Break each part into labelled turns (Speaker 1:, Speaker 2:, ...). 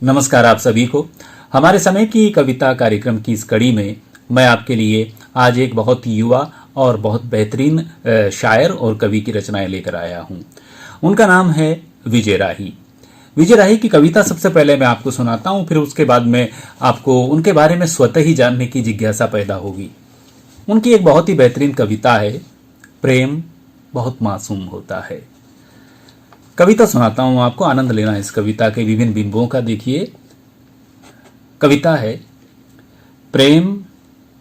Speaker 1: नमस्कार आप सभी को। हमारे समय की कविता कार्यक्रम की इस कड़ी में मैं आपके लिए आज एक बहुत युवा और बहुत बेहतरीन शायर और कवि की रचनाएं लेकर आया हूं। उनका नाम है विजय राही। विजय राही की कविता सबसे पहले मैं आपको सुनाता हूं, फिर उसके बाद में आपको उनके बारे में स्वतः ही जानने की जिज्ञासा पैदा होगी। उनकी एक बहुत ही बेहतरीन कविता है, प्रेम बहुत मासूम होता है। कविता सुनाता हूं आपको, आनंद लेना इस कविता के विभिन्न बिंबों का। देखिए, कविता है, प्रेम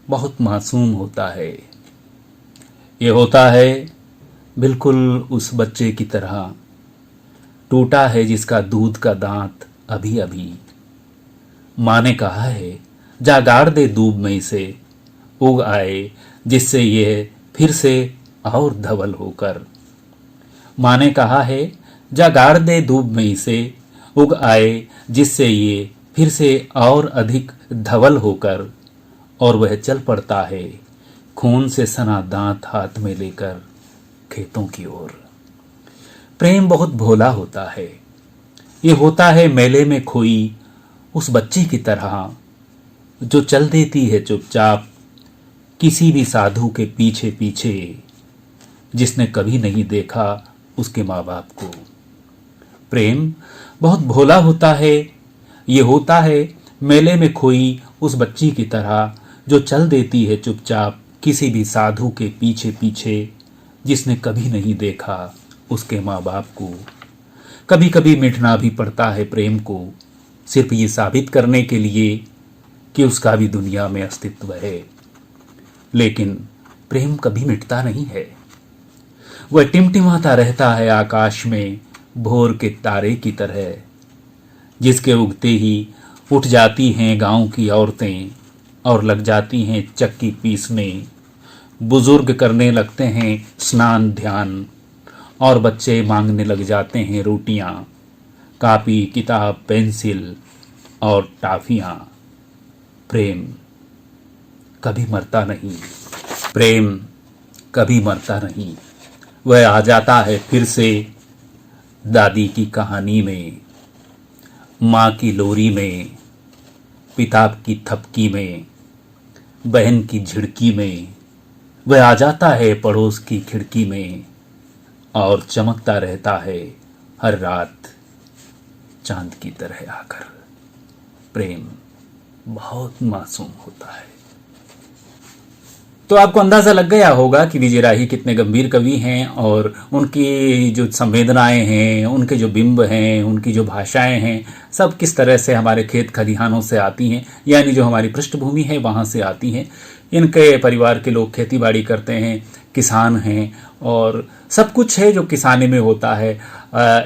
Speaker 1: बहुत मासूम होता है। ये होता है बिल्कुल उस बच्चे की तरह, टूटा है जिसका दूध का दांत अभी अभी। माँ ने कहा है जा गाड़ दे दूब में इसे, उग आए जिससे ये फिर से और धवल होकर। माँ ने कहा है जा गाड़ दे दूब में इसे, उग आए जिससे ये फिर से और अधिक धवल होकर। और वह चल पड़ता है खून से सना दांत हाथ में लेकर खेतों की ओर। प्रेम बहुत भोला होता है। ये होता है मेले में खोई उस बच्ची की तरह, जो चल देती है चुपचाप किसी भी साधु के पीछे पीछे, जिसने कभी नहीं देखा उसके माँ बाप को। प्रेम बहुत भोला होता है। ये होता है मेले में खोई उस बच्ची की तरह, जो चल देती है चुपचाप किसी भी साधु के पीछे पीछे, जिसने कभी नहीं देखा उसके माँ बाप को। कभी कभी मिटना भी पड़ता है प्रेम को, सिर्फ ये साबित करने के लिए कि उसका भी दुनिया में अस्तित्व है। लेकिन प्रेम कभी मिटता नहीं है। वह टिमटिमाता रहता है आकाश में भोर के तारे की तरह, जिसके उगते ही उठ जाती हैं गांव की औरतें और लग जाती हैं चक्की पीसने। बुजुर्ग करने लगते हैं स्नान ध्यान, और बच्चे मांगने लग जाते हैं रोटियां, कापी किताब पेंसिल और टाफियां। प्रेम कभी मरता नहीं। प्रेम कभी मरता नहीं। वह आ जाता है फिर से दादी की कहानी में, माँ की लोरी में, पिता की थपकी में, बहन की झिड़की में। वह आ जाता है पड़ोस की खिड़की में और चमकता रहता है हर रात चांद की तरह आकर। प्रेम बहुत मासूम होता है। तो आपको अंदाजा लग गया होगा कि विजय राही कितने गंभीर कवि हैं, और उनकी जो संवेदनाएं हैं, उनके जो बिंब हैं, उनकी जो भाषाएं हैं, सब किस तरह से हमारे खेत खलिहानों से आती हैं, यानी जो हमारी पृष्ठभूमि है वहाँ से आती हैं। इनके परिवार के लोग खेती बाड़ी करते हैं, किसान हैं, और सब कुछ है जो किसानी में होता है।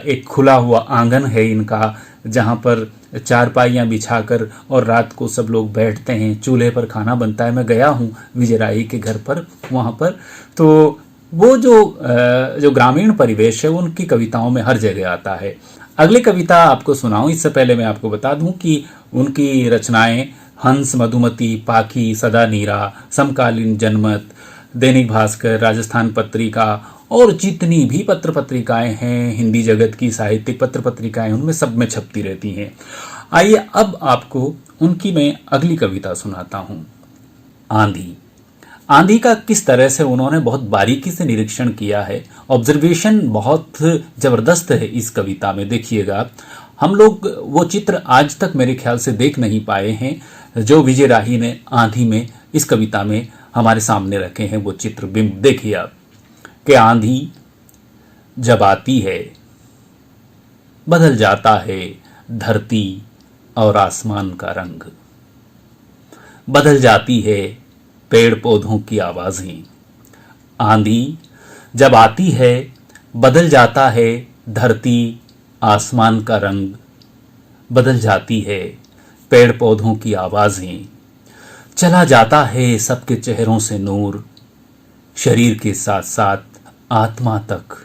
Speaker 1: एक खुला हुआ आंगन है इनका, जहाँ पर चारपाइयाँ बिछाकर और रात को सब लोग बैठते हैं, चूल्हे पर खाना बनता है। मैं गया हूँ विजय राही के घर पर, वहाँ पर तो वो जो ग्रामीण परिवेश है उनकी कविताओं में हर जगह आता है। अगली कविता आपको सुनाऊं इससे पहले मैं आपको बता दूं कि उनकी रचनाएं हंस, मधुमती, पाखी, सदा नीरा, समकालीन जनमत, दैनिक भास्कर, राजस्थान पत्रिका और जितनी भी पत्र पत्रिकाएं हैं, हिंदी जगत की साहित्यिक पत्र पत्रिकाएं, उनमें सब में छपती रहती हैं। आइए अब आपको उनकी मैं अगली कविता सुनाता हूं, आंधी। आंधी का किस तरह से उन्होंने बहुत बारीकी से निरीक्षण किया है। ऑब्जर्वेशन बहुत जबरदस्त है इस कविता में। देखिएगा, हम लोग वो चित्र आज तक मेरे ख्याल से देख नहीं पाए हैं जो विजय राही ने आंधी में, इस कविता में हमारे सामने रखे हैं। वो चित्र बिंब देखिए आप, कि आंधी जब आती है बदल जाता है धरती और आसमान का रंग, बदल जाती है पेड़ पौधों की आवाजें। आंधी जब आती है बदल जाता है धरती आसमान का रंग, बदल जाती है पेड़ पौधों की आवाजें। चला जाता है सबके चेहरों से नूर, शरीर के साथ साथ आत्मा तक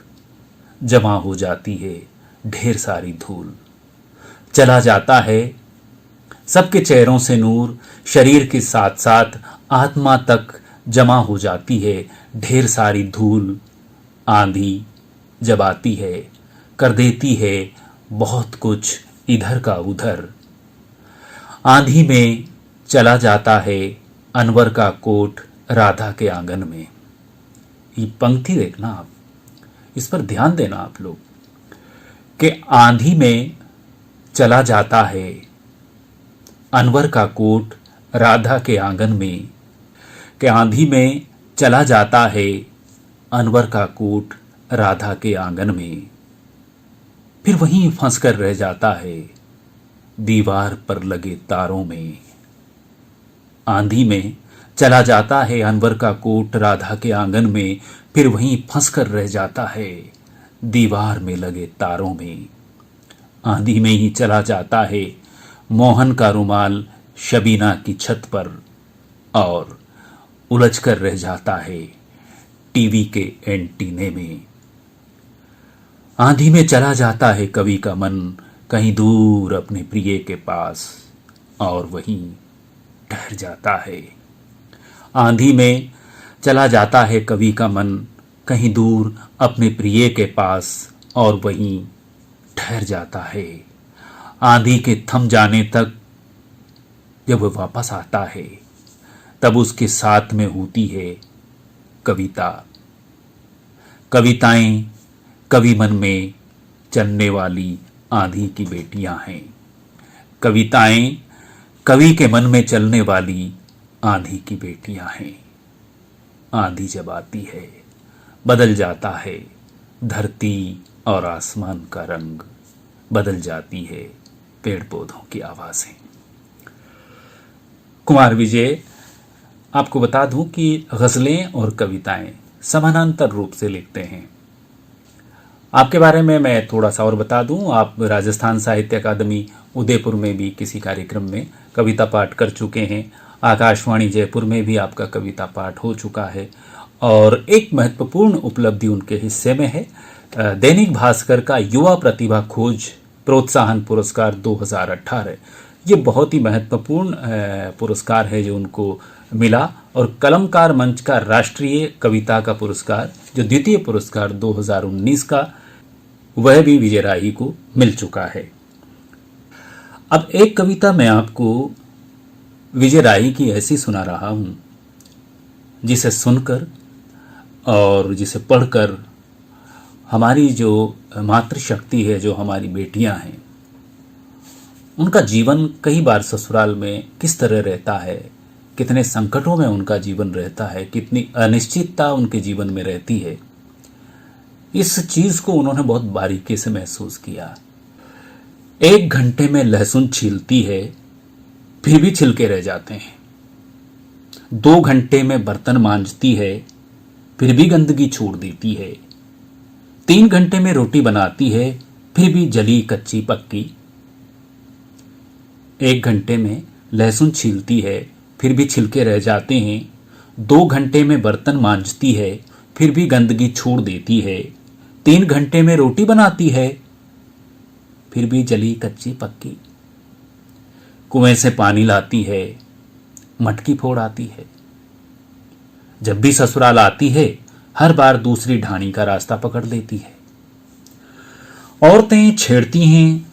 Speaker 1: जमा हो जाती है ढेर सारी धूल। चला जाता है सबके चेहरों से नूर, शरीर के साथ साथ आत्मा तक जमा हो जाती है ढेर सारी धूल। आंधी जब आती है कर देती है बहुत कुछ इधर का उधर, आंधी में चला जाता है अनवर का कोट राधा के आंगन में। ये पंक्ति देखना आप, इस पर ध्यान देना आप लोग कि आंधी में चला जाता है अनवर का कोट राधा के आंगन में, कि आंधी में चला जाता है अनवर का कोट राधा के आंगन में, फिर वहीं फंस कर रह जाता है दीवार पर लगे तारों में। आंधी में चला जाता है अनवर का कोट राधा के आंगन में, फिर वहीं फंस कर रह जाता है दीवार में लगे तारों में। आंधी में ही चला जाता है मोहन का रुमाल शबीना की छत पर, और उलझ कर रह जाता है टीवी के एंटीने में। आंधी में चला जाता है कवि का मन कहीं दूर अपने प्रिय के पास, और वहीं ठहर जाता है। आंधी में चला जाता है कवि का मन कहीं दूर अपने प्रिय के पास, और वहीं ठहर जाता है। आंधी के थम जाने तक जब वह वापस आता है, तब उसके साथ में होती है कविता। कविताएं कवि मन में चलने वाली आंधी की बेटियां हैं। कविताएं कवि के मन में चलने वाली आंधी की बेटियां हैं। आंधी जब आती है बदल जाता है धरती और आसमान का रंग, बदल जाती है पेड़ पौधों की आवाजें। कुमार विजय, आपको बता दूं कि गजलें और कविताएं समानांतर रूप से लिखते हैं। आपके बारे में मैं थोड़ा सा और बता दूं, आप राजस्थान साहित्य अकादमी उदयपुर में भी किसी कार्यक्रम में कविता पाठ कर चुके हैं। आकाशवाणी जयपुर में भी आपका कविता पाठ हो चुका है, और एक महत्वपूर्ण उपलब्धि उनके हिस्से में है दैनिक भास्कर का युवा प्रतिभा खोज प्रोत्साहन पुरस्कार 2018। ये बहुत ही महत्वपूर्ण पुरस्कार है जो उनको मिला, और कलमकार मंच का राष्ट्रीय कविता का पुरस्कार जो द्वितीय पुरस्कार 2019 का, वह भी विजय राही को मिल चुका है। अब एक कविता मैं आपको विजय राही की ऐसी सुना रहा हूं जिसे सुनकर और जिसे पढ़कर हमारी जो मातृशक्ति है, जो हमारी बेटियां हैं, उनका जीवन कई बार ससुराल में किस तरह रहता है, कितने संकटों में उनका जीवन रहता है, कितनी अनिश्चितता उनके जीवन में रहती है, इस चीज को उन्होंने बहुत बारीकी से महसूस किया। 1 घंटे में लहसुन छीलती है फिर भी छिलके रह जाते हैं। 2 घंटे में बर्तन मांजती है फिर भी गंदगी छोड़ देती है। 3 घंटे में रोटी बनाती है फिर भी जली कच्ची पक्की। 1 घंटे में लहसुन छीलती है फिर भी छिलके रह जाते हैं। 2 घंटे में बर्तन मांजती है फिर भी गंदगी छोड़ देती है। 3 घंटे में रोटी बनाती है फिर भी जली कच्ची पक्की। कुएं से पानी लाती है, मटकी फोड़ आती है। जब भी ससुराल आती है हर बार दूसरी ढाणी का रास्ता पकड़ लेती है। औरतें छेड़ती हैं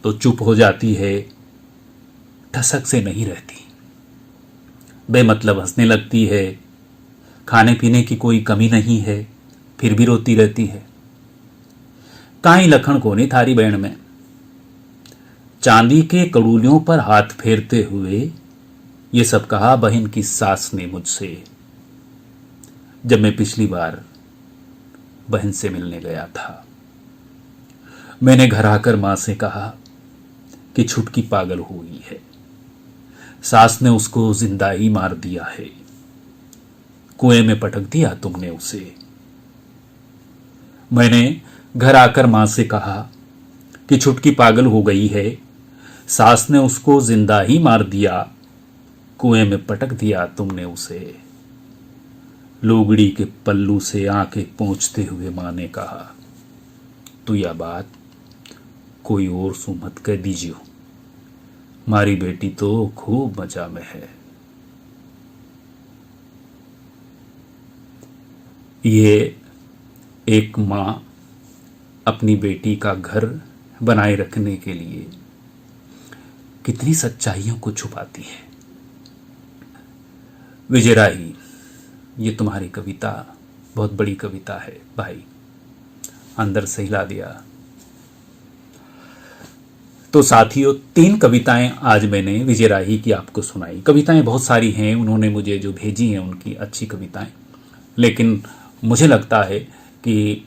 Speaker 1: तो चुप हो जाती है, ठसक से नहीं रहती। बेमतलब हंसने लगती है, खाने पीने की कोई कमी नहीं है फिर भी रोती रहती है। काई लखन कोनी थारी बहन में। चांदी के कड़ूलियों पर हाथ फेरते हुए ये सब कहा बहन की सास ने मुझसे, जब मैं पिछली बार बहन से मिलने गया था। मैंने घर आकर मां से कहा कि छुटकी पागल हुई है, सास ने उसको जिंदा ही मार दिया है, कुएं में पटक दिया तुमने उसे। मैंने घर आकर मां से कहा कि छुटकी पागल हो गई है, सास ने उसको जिंदा ही मार दिया, कुएं में पटक दिया तुमने उसे। लोगड़ी के पल्लू से आंखें पोंछते हुए मां ने कहा, तू यह बात कोई और सु मत कह दीजियो, मारी बेटी तो खूब मजा में है। ये एक मां अपनी बेटी का घर बनाए रखने के लिए कितनी सच्चाइयों को छुपाती है। विजय राही, ये तुम्हारी कविता बहुत बड़ी कविता है भाई, अंदर से हिला दिया। तो साथियों, 3 कविताएं आज मैंने विजय राही की आपको सुनाई। कविताएं बहुत सारी हैं, उन्होंने मुझे जो भेजी हैं उनकी अच्छी कविताएं, लेकिन मुझे लगता है कि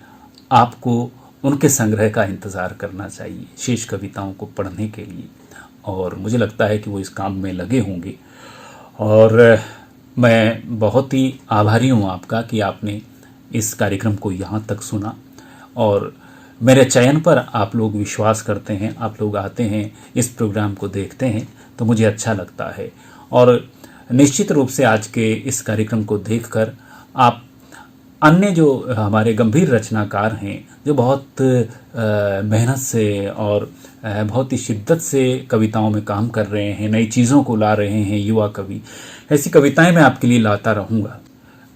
Speaker 1: आपको उनके संग्रह का इंतज़ार करना चाहिए शेष कविताओं को पढ़ने के लिए, और मुझे लगता है कि वो इस काम में लगे होंगे। और मैं बहुत ही आभारी हूँ आपका कि आपने इस कार्यक्रम को यहाँ तक सुना और मेरे चयन पर आप लोग विश्वास करते हैं, आप लोग आते हैं, इस प्रोग्राम को देखते हैं, तो मुझे अच्छा लगता है। और निश्चित रूप से आज के इस कार्यक्रम को देखकर आप अन्य जो हमारे गंभीर रचनाकार हैं, जो बहुत मेहनत से और बहुत ही शिद्दत से कविताओं में काम कर रहे हैं, नई चीज़ों को ला रहे हैं, युवा कवि, ऐसी कविताएं मैं आपके लिए लाता रहूँगा।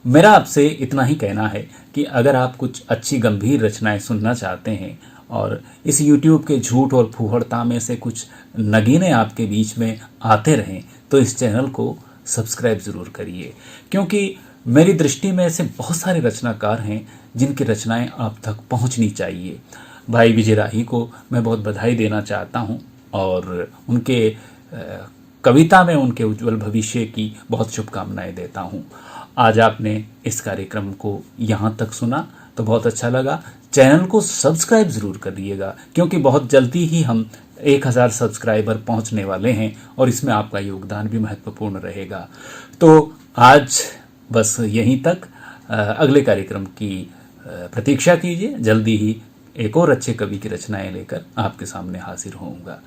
Speaker 1: मेरा आपसे इतना ही कहना है कि अगर आप कुछ अच्छी गंभीर रचनाएं सुनना चाहते हैं और इस YouTube के झूठ और फूहड़ता में से कुछ नगीने आपके बीच में आते रहें, तो इस चैनल को सब्सक्राइब ज़रूर करिए, क्योंकि मेरी दृष्टि में ऐसे बहुत सारे रचनाकार हैं जिनकी रचनाएं आप तक पहुंचनी चाहिए। भाई विजय राही को मैं बहुत बधाई देना चाहता हूं और उनके कविता में उनके उज्जवल भविष्य की बहुत शुभकामनाएं देता हूं। आज आपने इस कार्यक्रम को यहाँ तक सुना तो बहुत अच्छा लगा। चैनल को सब्सक्राइब ज़रूर करिएगा, क्योंकि बहुत जल्दी ही हम 1000 सब्सक्राइबर पहुँचने वाले हैं और इसमें आपका योगदान भी महत्वपूर्ण रहेगा। तो आज बस यहीं तक। अगले कार्यक्रम की प्रतीक्षा कीजिए, जल्दी ही एक और अच्छे कवि की रचनाएं लेकर आपके सामने हाजिर होऊंगा।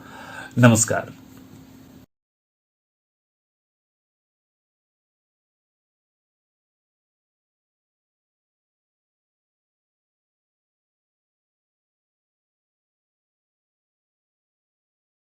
Speaker 1: नमस्कार।